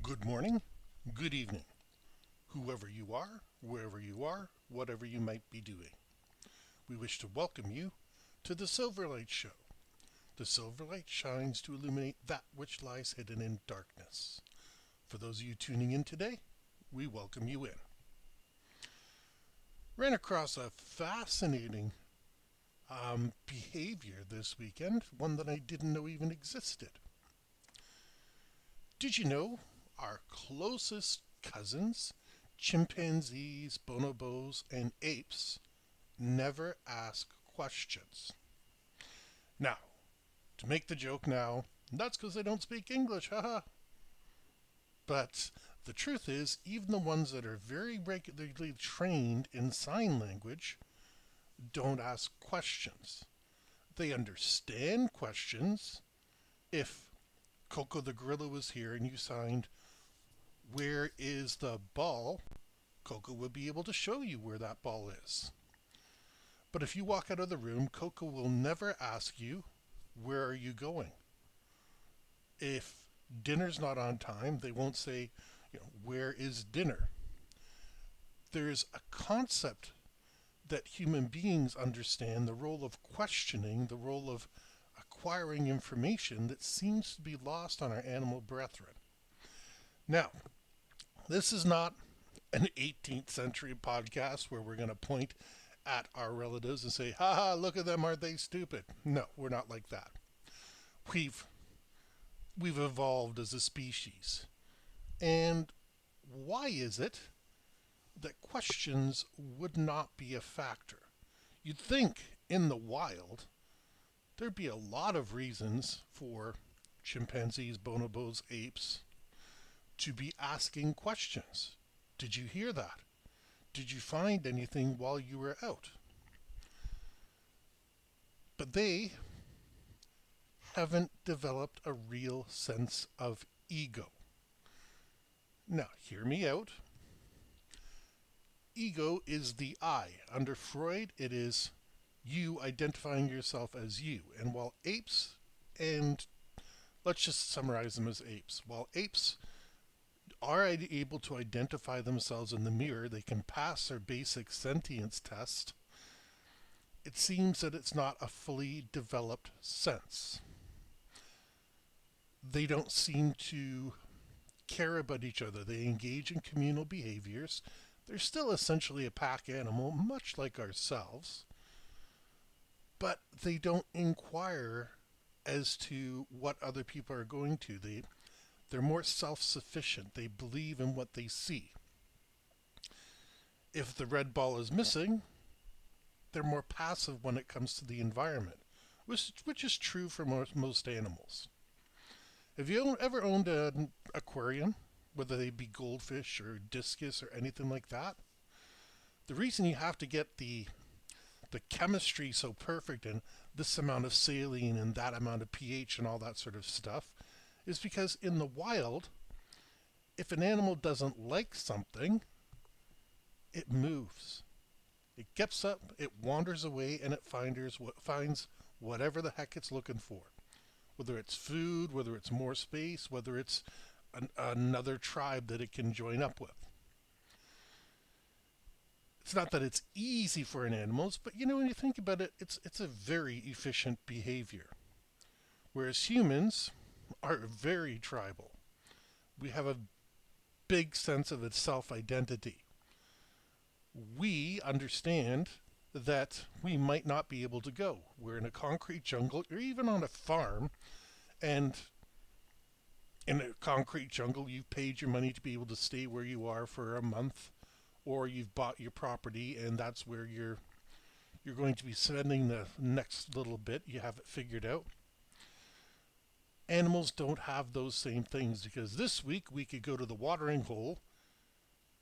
Good morning, good evening, whoever you are, wherever you are, whatever you might be doing. We wish to welcome you to the Silverlight Show. The silverlight shines to illuminate that which lies hidden in darkness. For those of you tuning in today, we welcome you in. Ran across a fascinating behavior this weekend, one that I didn't know even existed. Did you know our closest cousins, chimpanzees, bonobos, and apes, never ask questions? Now, to make the joke now, that's because they don't speak English, haha. But the truth is, even the ones that are very regularly trained in sign language don't ask questions. They understand questions. If Coco the gorilla was here and you signed, "Where is the ball?" Coco would be able to show you where that ball is. But if you walk out of the room, Coco will never ask you, "Where are you going?" If dinner's not on time, they won't say, "Where is dinner?" There's a concept that human beings understand, the role of questioning, the role of acquiring information, that seems to be lost on our animal brethren. Now, this is not an 18th century podcast where we're going to point at our relatives and say, "Ha ha, look at them, aren't they stupid?" No, we're not like that. We've we've evolved as a species. And why is it that questions would not be a factor? You'd think in the wild there'd be a lot of reasons for chimpanzees, bonobos, apes to be asking questions. Did you hear that? Did you find anything while you were out? But they haven't developed a real sense of ego. Now, hear me out. Ego is the I. Under Freud, it is you identifying yourself as you. And while apes, and let's just summarize them as apes, while apes are able to identify themselves in the mirror, they can pass their basic sentience test, it seems that it's not a fully developed sense. They don't seem to care about each other. They engage in communal behaviors. They're still essentially a pack animal, much like ourselves, but they don't inquire as to what other people are going to. They're more self-sufficient. They believe in what they see. If the red ball is missing, they're more passive when it comes to the environment, which is true for most animals. Have you ever owned an aquarium, whether they be goldfish or discus or anything like that? The reason you have to get the chemistry so perfect and this amount of saline and that amount of pH and all that sort of stuff is because in the wild, if an animal doesn't like something, it moves. It gets up, it wanders away, and it finds whatever the heck it's looking for. Whether it's food, whether it's more space, whether it's another tribe that it can join up with. It's not that it's easy for an animal, but when you think about it, it's a very efficient behavior. Whereas humans are very tribal. We have a big sense of its self-identity. We understand that we might not be able to go. We're in a concrete jungle or even on a farm, and in a concrete jungle you've paid your money to be able to stay where you are for a month, or you've bought your property and that's where you're going to be spending the next little bit. You have it figured out. Animals don't have those same things because this week we could go to the watering hole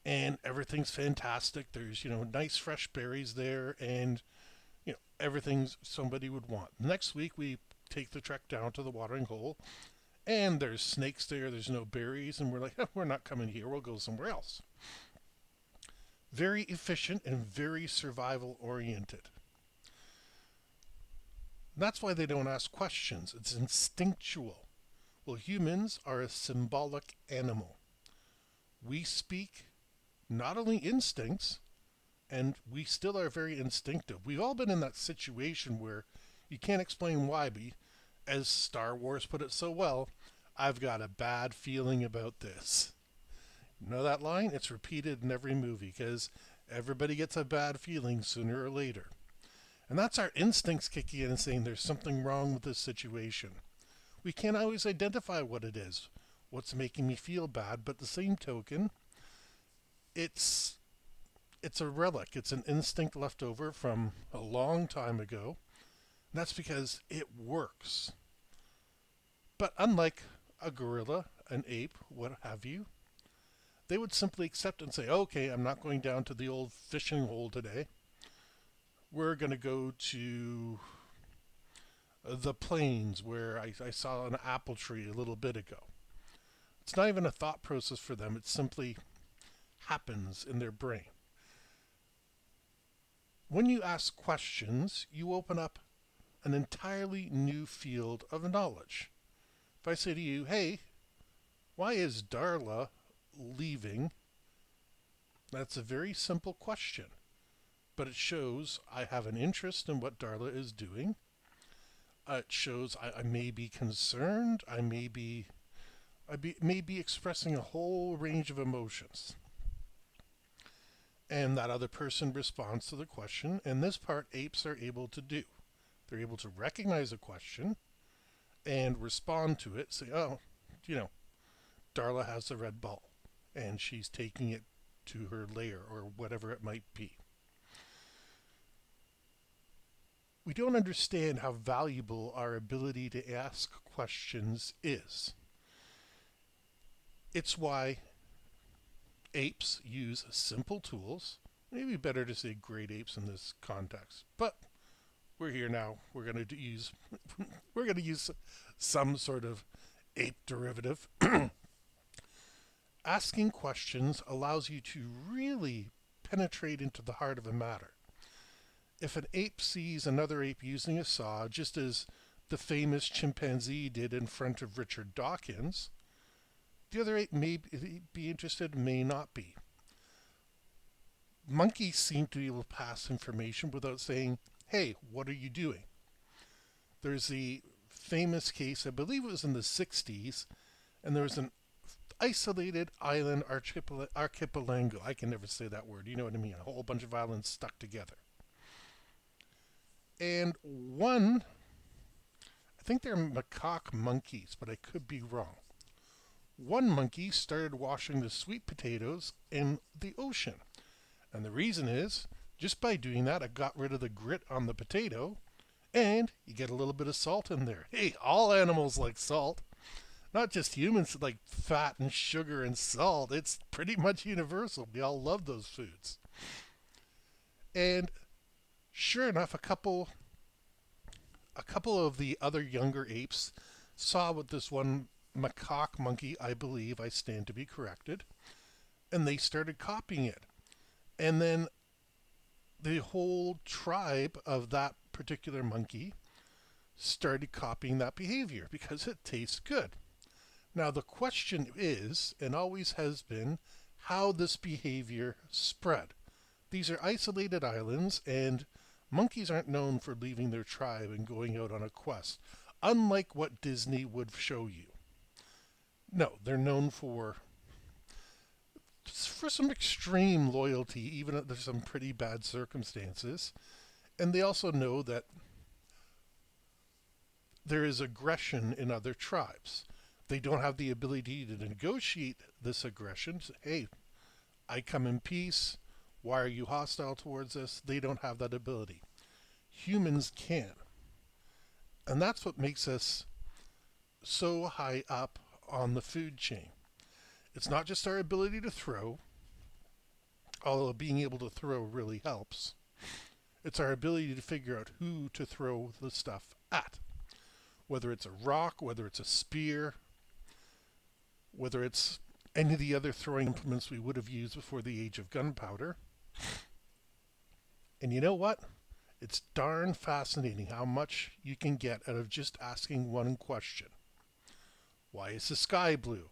and everything's fantastic. There's, nice fresh berries there and, everything somebody would want. Next week we take the trek down to the watering hole and there's snakes there, there's no berries, and we're like, we're not coming here, we'll go somewhere else. Very efficient and very survival oriented. That's why they don't ask questions. It's instinctual. Well, humans are a symbolic animal. We speak not only instincts, and we still are very instinctive. We've all been in that situation where you can't explain why, but as Star Wars put it so well, I've got a bad feeling about this. You know that line? It's repeated in every movie because everybody gets a bad feeling sooner or later. And that's our instincts kicking in and saying there's something wrong with this situation. We can't always identify what it is, what's making me feel bad, but the same token, it's it's a relic. It's an instinct left over from a long time ago. And that's because it works. But unlike a gorilla, an ape, what have you, they would simply accept and say, okay, I'm not going down to the old fishing hole today. We're going to go to the plains where I saw an apple tree a little bit ago. It's not even a thought process for them. It simply happens in their brain. When you ask questions, you open up an entirely new field of knowledge. If I say to you, hey, why is Darla leaving? That's a very simple question, but it shows I have an interest in what Darla is doing. It shows I may be concerned. May be expressing a whole range of emotions. And that other person responds to the question, and this part apes are able to do. They're able to recognize a question and respond to it, say, oh, you know, Darla has the red ball, and she's taking it to her lair, or whatever it might be. We don't understand how valuable our ability to ask questions is. It's why apes use simple tools. Maybe better to say great apes in this context, but we're here now. We're going to use some sort of ape derivative. Asking questions allows you to really penetrate into the heart of a matter. If an ape sees another ape using a saw, just as the famous chimpanzee did in front of Richard Dawkins, the other ape may be interested, may not be. Monkeys seem to be able to pass information without saying, hey, what are you doing? There's the famous case, I believe it was in the 60s, and there was an isolated island archipelago. I can never say that word. You know what I mean? A whole bunch of islands stuck together. And one, I think they're macaque monkeys, but I could be wrong. One monkey started washing the sweet potatoes in the ocean. And the reason is, just by doing that, I got rid of the grit on the potato, and you get a little bit of salt in there. Hey, all animals like salt. Not just humans like fat and sugar and salt. It's pretty much universal. We all love those foods. And sure enough, a couple of the other younger apes saw what this one macaque monkey, I believe, I stand to be corrected, and they started copying it. And then the whole tribe of that particular monkey started copying that behavior because it tastes good. Now the question is, and always has been, how this behavior spread. These are isolated islands, and monkeys aren't known for leaving their tribe and going out on a quest, unlike what Disney would show you. No, they're known for some extreme loyalty, even if there's some pretty bad circumstances. And they also know that there is aggression in other tribes. They don't have the ability to negotiate this aggression. Hey, I come in peace. Why are you hostile towards us? They don't have that ability. Humans can. And that's what makes us so high up on the food chain. It's not just our ability to throw, although being able to throw really helps. It's our ability to figure out who to throw the stuff at. Whether it's a rock, whether it's a spear, whether it's any of the other throwing implements we would have used before the age of gunpowder. And you know what? It's darn fascinating how much you can get out of just asking one question. Why is the sky blue?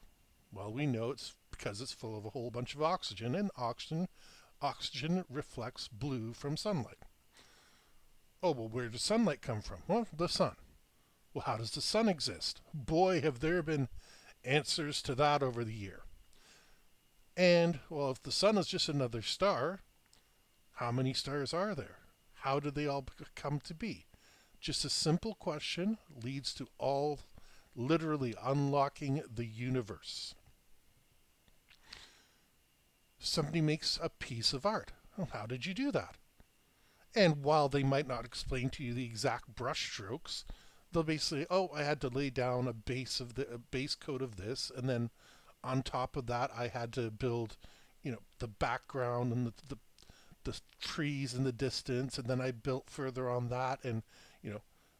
Well, we know it's because it's full of a whole bunch of oxygen, and oxygen reflects blue from sunlight. Oh, well, where does sunlight come from? Well, the sun. Well, how does the sun exist? Boy, have there been answers to that over the year. And, well, if the sun is just another star, how many stars are there? How did they all come to be? Just a simple question leads to all literally unlocking the universe. Somebody makes a piece of art. Well, how did you do that? And while they might not explain to you the exact brush strokes, they'll basically, oh, I had to lay down a base coat of this, and then on top of that, I had to build, the background and the trees in the distance, and then I built further on that, and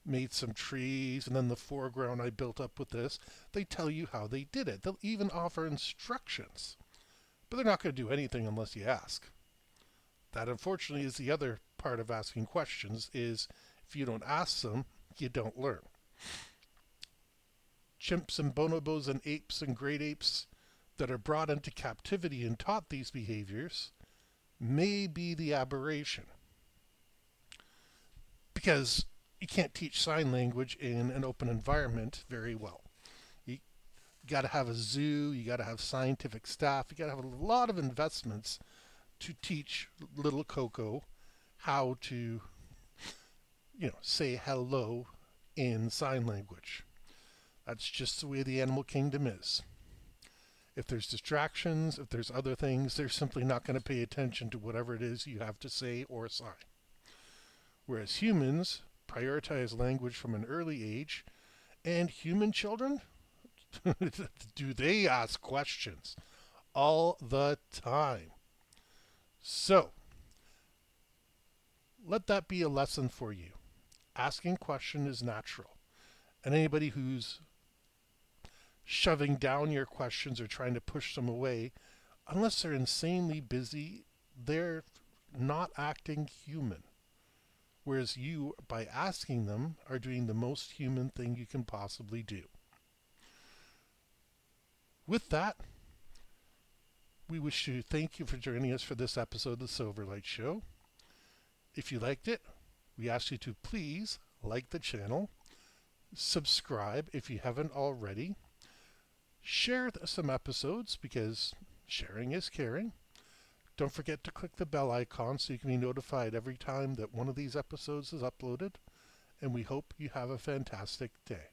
made some trees, and then the foreground I built up with this. They tell you how they did it. They'll even offer instructions, but they're not going to do anything unless you ask. That, unfortunately, is the other part of asking questions, is if you don't ask them, you don't learn. Chimps and bonobos and apes and great apes that are brought into captivity and taught these behaviors may be the aberration. Because you can't teach sign language in an open environment very well. You got to have a zoo, you got to have scientific staff, you got to have a lot of investments to teach little Coco how to, say hello in sign language. That's just the way the animal kingdom is. If there's distractions, if there's other things, they're simply not going to pay attention to whatever it is you have to say or sign. Whereas humans prioritize language from an early age, and human children, do they ask questions all the time? So, let that be a lesson for you. Asking questions is natural. And anybody who's shoving down your questions or trying to push them away, unless they're insanely busy, they're not acting human. Whereas you, by asking them, are doing the most human thing you can possibly do. With that, we wish to thank you for joining us for this episode of the Silverlight Show. If you liked it, we ask you to please like the channel, subscribe if you haven't already, share some episodes because sharing is caring. Don't forget to click the bell icon so you can be notified every time that one of these episodes is uploaded, and we hope you have a fantastic day.